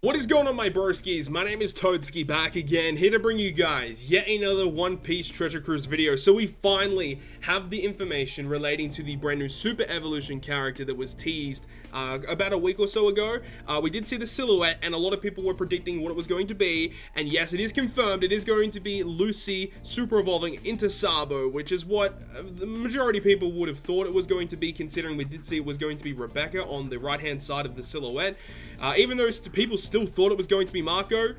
What is going on, my broskiis? My name is Toadskii, back again, here to bring you guys yet another One Piece Treasure Cruise video. So we finally have the information relating to the brand new Super Evolution character that was teased about a week or so ago. We did see the silhouette, and a lot of people were predicting what it was going to be. And yes, it is confirmed. It is going to be Lucy super evolving into Sabo, which is what the majority of people would have thought it was going to be, considering we did see it was going to be Rebecca on the right-hand side of the silhouette. Even though people still thought it was going to be Marco,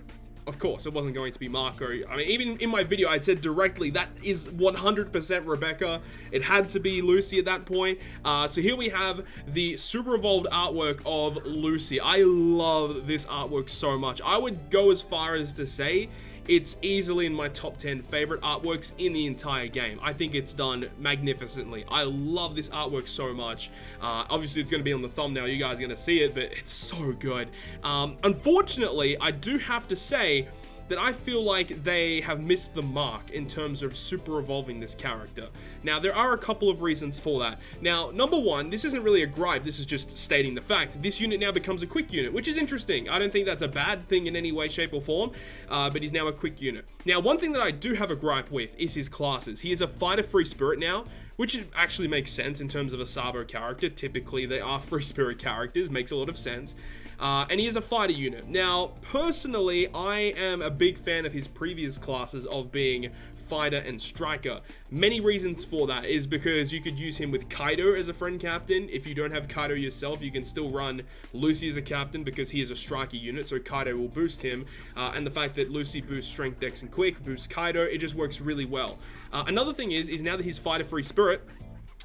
of course it wasn't going to be Marco. I mean, even in my video I said directly that is 100% Rebecca. It had to be Lucy at that point. So here we have the super evolved artwork of Lucy. I love this artwork so much. I would go as far as to say it's easily in my top 10 favorite artworks in the entire game. I think it's done magnificently. I love this artwork so much. Obviously, it's going to be on the thumbnail. You guys are going to see it, but it's so good. Unfortunately, I do have to say that I feel like they have missed the mark in terms of super evolving this character. Now, there are a couple of reasons for that. Now, number one, this isn't really a gripe, this is just stating the fact. This unit now becomes a quick unit, which is interesting. I don't think that's a bad thing in any way, shape, or form, but he's now a quick unit. Now, one thing that I do have a gripe with is his classes. He is a fighter free spirit now, which actually makes sense in terms of a Sabo character. Typically, they are free spirit characters, makes a lot of sense. And he is a fighter unit. Now, personally, I am a big fan of his previous classes of being fighter and striker. Many reasons for that is because you could use him with Kaido as a friend captain. If you don't have Kaido yourself, you can still run Lucy as a captain because he is a striker unit, so Kaido will boost him. And the fact that Lucy boosts strength, dex, and quick, boosts Kaido, it just works really well. Another thing is now that he's fighter free spirit,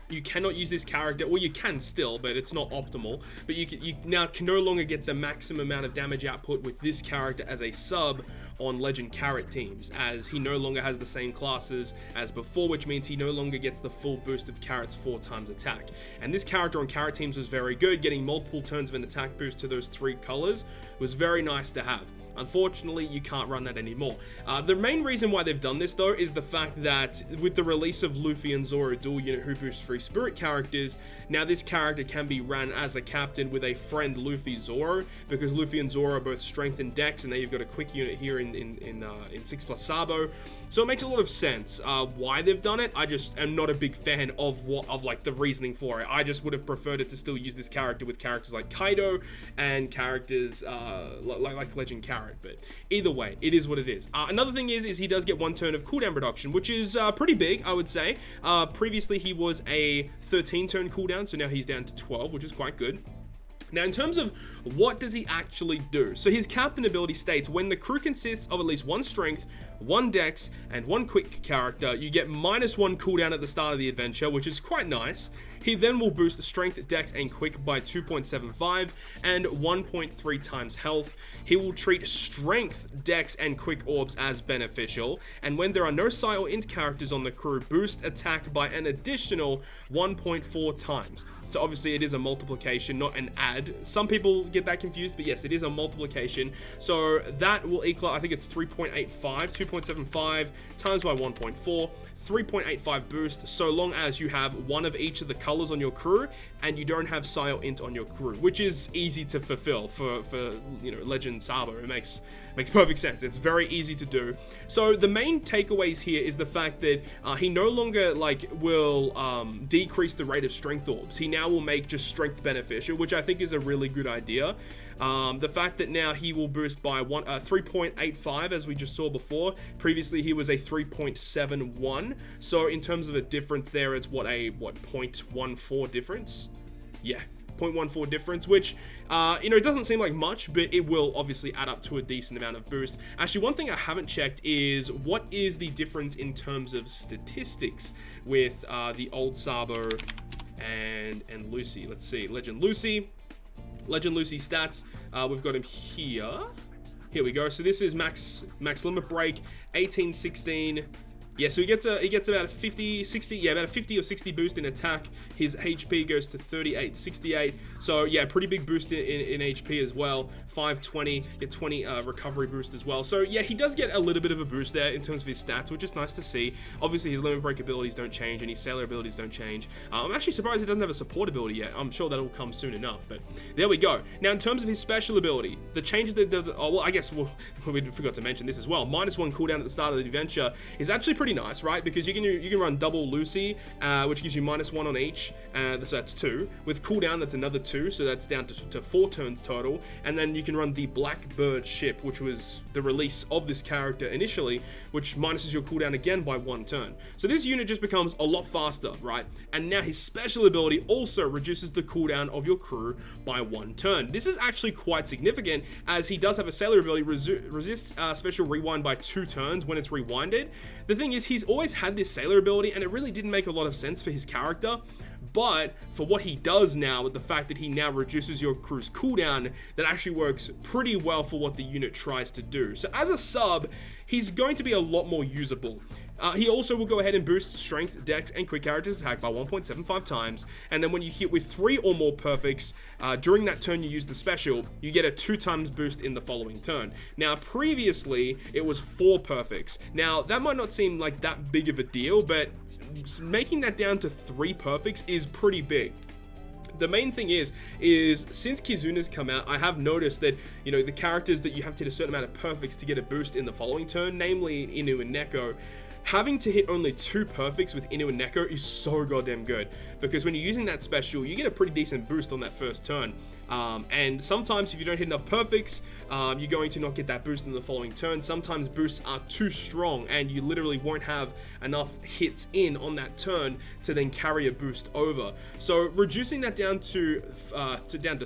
you cannot use this character, well, you can still, but it's not optimal. But you now can no longer get the maximum amount of damage output with this character as a sub on Legend Carrot teams, as he no longer has the same classes as before, which means he no longer gets the full boost of Carrot's 4 times attack. And this character on Carrot teams was very good. Getting multiple turns of an attack boost to those 3 colors was very nice to have. Unfortunately, you can't run that anymore. The main reason why they've done this, though, is the fact that with the release of Luffy and Zoro dual unit who boost free spirit characters, now this character can be ran as a captain with a friend Luffy Zoro, because Luffy and Zoro are both strength and dex, and now you've got a quick unit here in 6+ Sabo. So it makes a lot of sense why they've done it. I just am not a big fan of like the reasoning for it. I just would have preferred it to still use this character with characters like Kaido and characters like Legend Carrot. But either way, it is what it is. Another thing is he does get 1 turn of cooldown reduction, which is pretty big, I would say. Previously, he was a 13 turn cooldown, so now he's down to 12, which is quite good. Now, in terms of what does he actually do? So his captain ability states, when the crew consists of at least 1 strength, 1 dex, and 1 quick character, you get -1 cooldown at the start of the adventure, which is quite nice. He then will boost the strength, dex, and quick by 2.75 and 1.3 times health. He will treat strength, dex, and quick orbs as beneficial. And when there are no psi or int characters on the crew, boost attack by an additional 1.4 times. So obviously it is a multiplication, not an add. Some people get that confused, but yes, it is a multiplication. So that will equal, I think it's 3.85, 2.75 times by 1.4, 3.85 boost, so long as you have 1 of each of the colors on your crew and you don't have psi or int on your crew, which is easy to fulfill for you know, Legend Sabo. It makes perfect sense. It's very easy to do. So the main takeaways here is the fact that he no longer will decrease the rate of strength orbs. He now will make just strength beneficial, which I think is a really good idea. The fact that now he will boost by 3.85, as we just saw before. Previously he was a 3.71, so in terms of a difference there, it's what 0.14 difference? Yeah, 0.14 difference, which you know, it doesn't seem like much, but it will obviously add up to a decent amount of boost. Actually, one thing I haven't checked is what is the difference in terms of statistics with the old Sabo and Lucy. Let's see, Legend Lucy stats. We've got him here. Here we go. So this is max limit break, 18, 16, Yeah, so he gets about a 50, 60, yeah, about a 50 or 60 boost in attack. His HP goes to 38, 68. So yeah, pretty big boost in HP as well. 520, get 20 recovery boost as well. So yeah, he does get a little bit of a boost there in terms of his stats, which is nice to see. Obviously, his limit break abilities don't change, and his sailor abilities don't change. I'm actually surprised he doesn't have a support ability yet. I'm sure that'll come soon enough, but there we go. Now, in terms of his special ability, the changes that, oh, well, I guess we forgot to mention this as well. -1 cooldown at the start of the adventure is actually pretty nice, right? Because you can run double Lucy, which gives you -1 on each, so that's 2. With cooldown, that's another 2, so that's down to 4 turns total. And then you can run the Blackbird ship, which was the release of this character initially, which minuses your cooldown again by 1 turn. So this unit just becomes a lot faster, right? And now his special ability also reduces the cooldown of your crew by 1 turn. This is actually quite significant, as he does have a sailor ability, resists special rewind by 2 turns when it's rewinded. The thing is, he's always had this sailor ability, and it really didn't make a lot of sense for his character. But for what he does now, with the fact that he now reduces your crew's cooldown, that actually works pretty well for what the unit tries to do. So as a sub, he's going to be a lot more usable. He also will go ahead and boost strength, dex, and quick character's attack by 1.75 times. And then when you hit with 3 or more perfects, during that turn you use the special, you get a 2 times boost in the following turn. Now, previously, it was 4 perfects. Now, that might not seem like that big of a deal, but making that down to 3 perfects is pretty big. The main thing is since Kizuna's come out, I have noticed that, you know, the characters that you have to hit a certain amount of perfects to get a boost in the following turn, namely Inu and Neko, having to hit only 2 perfects with Inu and Neko is so goddamn good, because when you're using that special, you get a pretty decent boost on that first turn. And sometimes if you don't hit enough perfects, you're going to not get that boost in the following turn. Sometimes boosts are too strong and you literally won't have enough hits in on that turn to then carry a boost over. So reducing that down to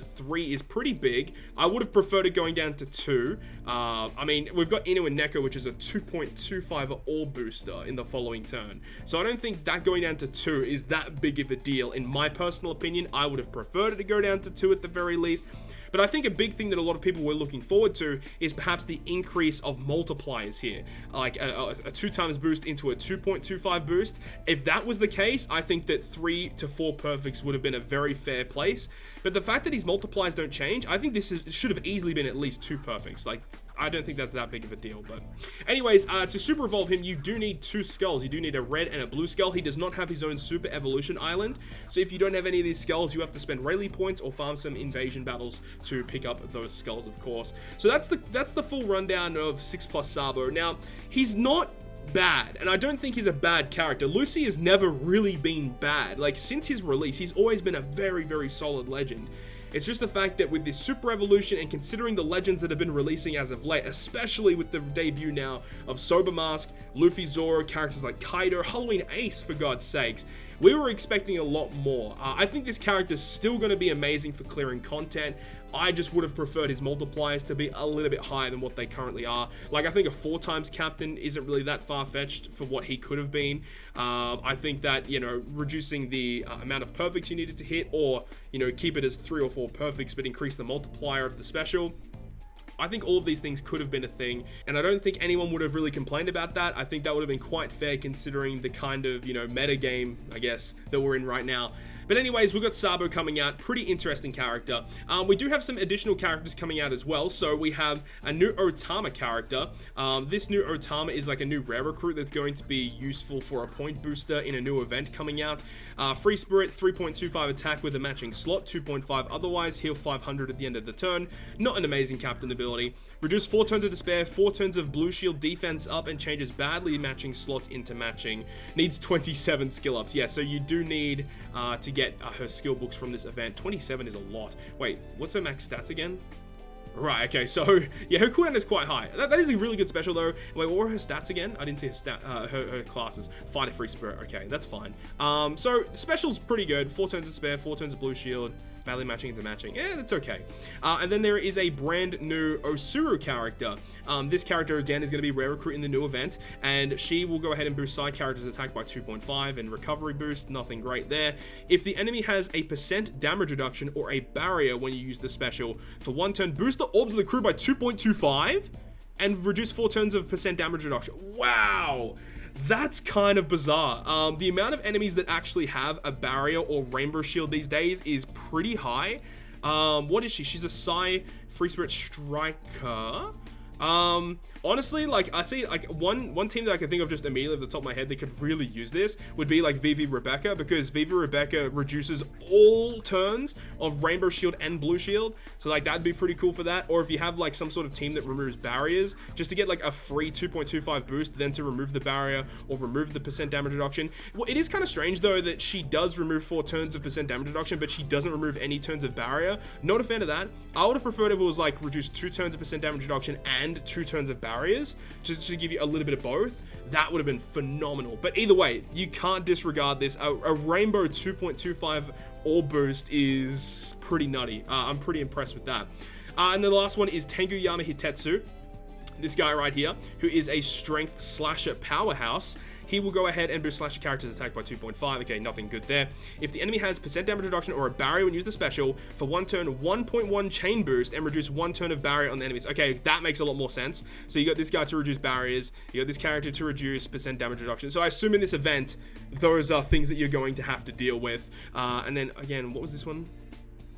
3 is pretty big. I would have preferred it going down to 2. I mean, we've got Inu and Neko, which is a 2.25 all booster in the following turn. So I don't think that going down to 2 is that big of a deal. In my personal opinion, I would have preferred it to go down to 2 at the very least. But I think a big thing that a lot of people were looking forward to is perhaps the increase of multipliers here, like a 2 times boost into a 2.25 boost. If that was the case, I think that 3 to 4 perfects would have been a very fair place. But the fact that these multipliers don't change, I think this should have easily been at least 2 perfects. Like, I don't think that's that big of a deal. But anyways, to super evolve him, you do need 2 skulls. You do need a red and a blue skull. He does not have his own super evolution island, so if you don't have any of these skulls, you have to spend Rayleigh points or farm some invasion battles to pick up those skulls, of course. So that's the full rundown of 6+ Sabo. Now, he's not bad, and I don't think he's a bad character. Lucy has never really been bad. Like, since his release, he's always been a very, very solid legend. It's just the fact that with this super evolution, and considering the legends that have been releasing as of late, especially with the debut now of Sober Mask, Luffy Zoro, characters like Kaido, Halloween Ace, for God's sakes, we were expecting a lot more. I think this character is still going to be amazing for clearing content. I just would have preferred his multipliers to be a little bit higher than what they currently are. Like, I think a 4 times captain isn't really that far-fetched for what he could have been. I think that, you know, reducing the amount of perfects you needed to hit, or, you know, keep it as 3 or 4 perfects but increase the multiplier of the special, I think all of these things could have been a thing, and I don't think anyone would have really complained about that. I think that would have been quite fair considering the kind of, you know, meta game, I guess, that we're in right now. But anyways, we've got Sabo coming out, pretty interesting character. We do have some additional characters coming out as well. So we have a new Otama character. This new Otama is like a new rare recruit that's going to be useful for a point booster in a new event coming out. Free Spirit, 3.25 attack with a matching slot, 2.5 otherwise, heal 500 at the end of the turn. Not an amazing captain ability. Reduce 4 turns of despair, 4 turns of blue shield defense up, and changes badly matching slot into matching. Needs 27 skill ups. Yeah, so you do need to get her skill books from this event. 27 is a lot. Wait, what's her max stats again? Right, okay, so yeah, her cooldown is quite high. That is a really good special though. Wait, what were her stats again? I didn't see her classes. Fighter, Free Spirit, okay, that's fine. So special's pretty good. 4 turns of spare, 4 turns of blue shield, badly matching into matching. Yeah, that's okay. And then there is a brand new Osuru character. This character again is going to be rare recruit in the new event, and she will go ahead and boost side characters attack by 2.5 and recovery boost. Nothing great there. If the enemy has a % damage reduction or a barrier when you use the special, for 1 turn, boost the orbs of the crew by 2.25 and reduce 4 turns of % damage reduction. Wow! That's kind of bizarre. The amount of enemies that actually have a barrier or rainbow shield these days is pretty high. What is she? She's a Psy Free Spirit Striker. Honestly, like, I see, like, one team that I can think of just immediately off the top of my head that could really use this would be, like, Vivi Rebecca, because Vivi Rebecca reduces all turns of Rainbow Shield and Blue Shield, so, like, that'd be pretty cool for that. Or if you have, like, some sort of team that removes barriers, just to get, like, a free 2.25 boost, then to remove the barrier, or remove the percent damage reduction. Well, it is kind of strange, though, that she does remove 4 turns of percent damage reduction, but she doesn't remove any turns of barrier. Not a fan of that. I would have preferred if it was, like, reduce 2 turns of percent damage reduction and 2 turns of barriers, just to give you a little bit of both. That would have been phenomenal. But either way, you can't disregard this. A rainbow 2.25 orb boost is pretty nutty. I'm pretty impressed with that. And then the last one is Tenguyama Hitetsu. This guy right here, who is a strength slasher powerhouse. He will go ahead and boost slasher character's attack by 2.5. Okay, nothing good there. If the enemy has percent damage reduction or a barrier when use the special, for 1 turn, 1.1 chain boost and reduce 1 turn of barrier on the enemies. Okay, that makes a lot more sense. So you got this guy to reduce barriers, you got this character to reduce percent damage reduction. So I assume in this event, those are things that you're going to have to deal with. And then again, what was this one?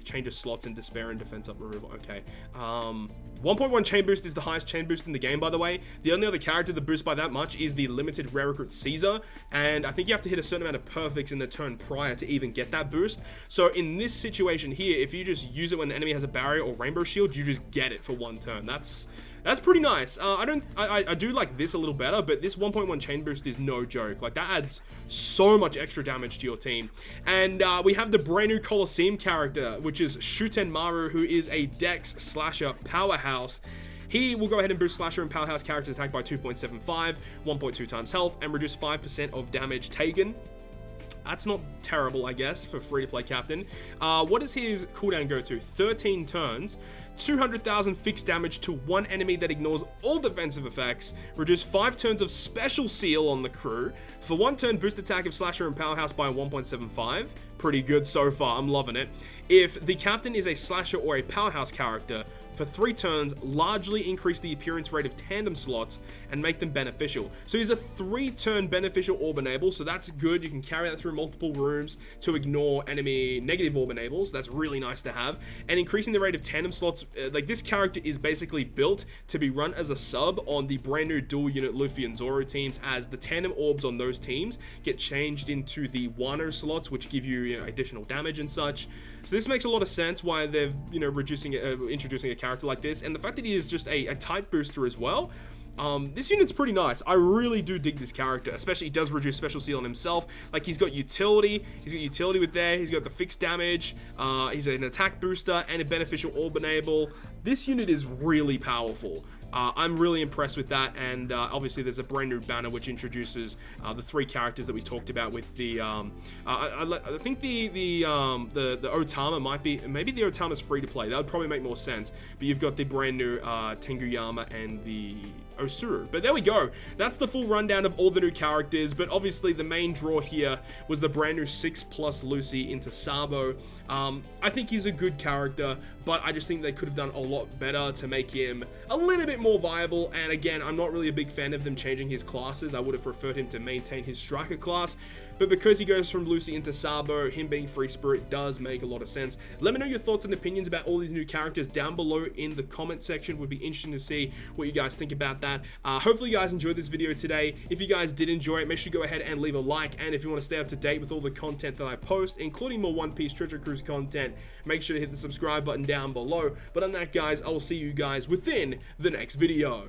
Change of slots in despair and defense up removal. Okay. 1.1 chain boost is the highest chain boost in the game, by the way. The only other character that boosts by that much is the limited rare recruit Caesar, and I think you have to hit a certain amount of perfects in the turn prior to even get that boost. So in this situation here, if you just use it when the enemy has a barrier or rainbow shield, you just get it for 1 turn. That's pretty nice. I do like this a little better, but this 1.1 chain boost is no joke. Like, that adds so much extra damage to your team. And we have the brand new Colosseum character, which is Shuten Maru, who is a Dex slasher powerhouse. He will go ahead and boost slasher and powerhouse character's attack by 2.75, 1.2 times health, and reduce 5% of damage taken. That's not terrible, I guess, for free-to-play captain. What does his cooldown go to? 13 turns, 200,000 fixed damage to 1 enemy that ignores all defensive effects, reduce 5 turns of special seal on the crew. For 1 turn, boost attack of slasher and powerhouse by 1.75. Pretty good so far, I'm loving it. If the captain is a slasher or a powerhouse character, for 3 turns, largely increase the appearance rate of tandem slots and make them beneficial. So he's a 3-turn beneficial orb enable, so that's good. You can carry that through multiple rooms to ignore enemy negative orb enables. That's really nice to have. And increasing the rate of tandem slots, like, this character is basically built to be run as a sub on the brand new dual unit Luffy and Zoro teams, as the tandem orbs on those teams get changed into the Wano slots, which give you, additional damage and such. So this makes a lot of sense why they've, introducing a character like this, and the fact that he is just a type booster as well. This unit's pretty nice. I really do dig this character, especially he does reduce special seal on himself. Like, he's got utility with there, he's got the fixed damage, he's an attack booster and a beneficial orb enable. This unit is really powerful. I'm really impressed with that, and obviously there's a brand new banner which introduces the 3 characters that we talked about with the I think the Otama might be, maybe the Otama's free to play. That would probably make more sense, but you've got the brand new Tenguyama and the Osuru. But there we go. That's the full rundown of all the new characters, but obviously the main draw here was the brand new 6+ Lucy into Sabo. I think he's a good character, but I just think they could have done a lot better to make him a little bit more viable. And again, I'm not really a big fan of them changing his classes. I would have preferred him to maintain his striker class, but because he goes from Lucy into Sabo, him being free spirit does make a lot of sense. Let me know your thoughts and opinions about all these new characters down below in the comment section. Would be interesting to see what you guys think about that. Hopefully you guys enjoyed this video today. If you guys did enjoy it, make sure you go ahead and leave a like, and if you want to stay up to date with all the content that I post, including more One Piece Treasure Cruise content, make sure to hit the subscribe button down below. But on that, guys, I will see you guys within the next video.